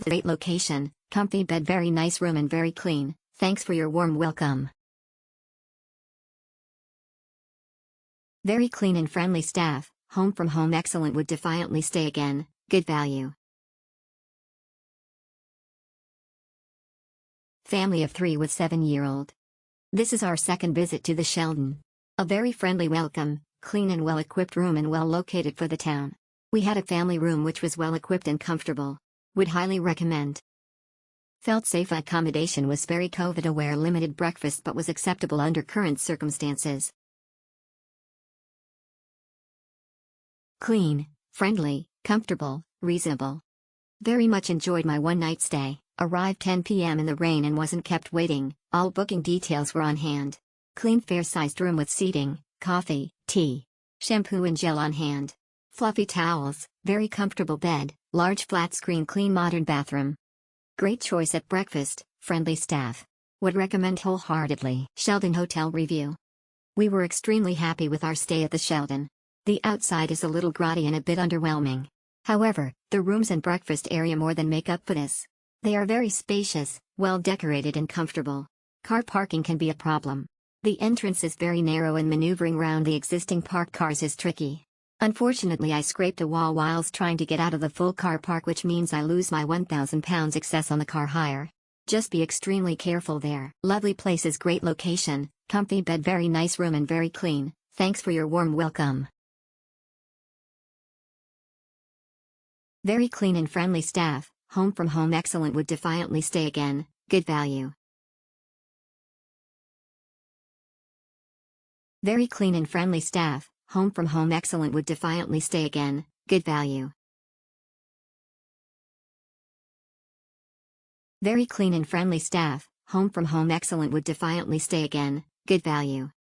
great location, comfy bed, very nice room and very clean. Thanks for your warm welcome. Very clean and friendly staff, home from home excellent, would defiantly stay again, good value. Family of 3 with 7-year-old. This is our second visit to the Sheldon. A very friendly welcome, clean and well-equipped room and well located for the town. We had a family room which was well-equipped and comfortable. Would highly recommend. Felt safe. Accommodation was very COVID-aware, limited breakfast but was acceptable under current circumstances. Clean, friendly, comfortable, reasonable. Very much enjoyed my one-night stay. Arrived 10 p.m. in the rain and wasn't kept waiting. All booking details were on hand. Clean, fair-sized room with seating, coffee, tea, shampoo and gel on hand. Fluffy towels, very comfortable bed, large flat screen, clean modern bathroom. Great choice at breakfast, friendly staff. Would recommend wholeheartedly. Sheldon Hotel Review. We were extremely happy with our stay at the Sheldon. The outside is a little grotty and a bit underwhelming. However, the rooms and breakfast area more than make up for this. They are very spacious, well decorated and comfortable. Car parking can be a problem. The entrance is very narrow and maneuvering round the existing parked cars is tricky. Unfortunately, I scraped a wall whilst trying to get out of the full car park, which means I lose my £1,000 excess on the car hire. Just be extremely careful there. Lovely places, great location, comfy bed, very nice room and very clean. Thanks for your warm welcome. Very clean and friendly staff, home from home excellent, would defiantly stay again, good value. Very clean and friendly staff, home from home excellent, would defiantly stay again, good value. Very clean and friendly staff, home from home excellent, would defiantly stay again, good value.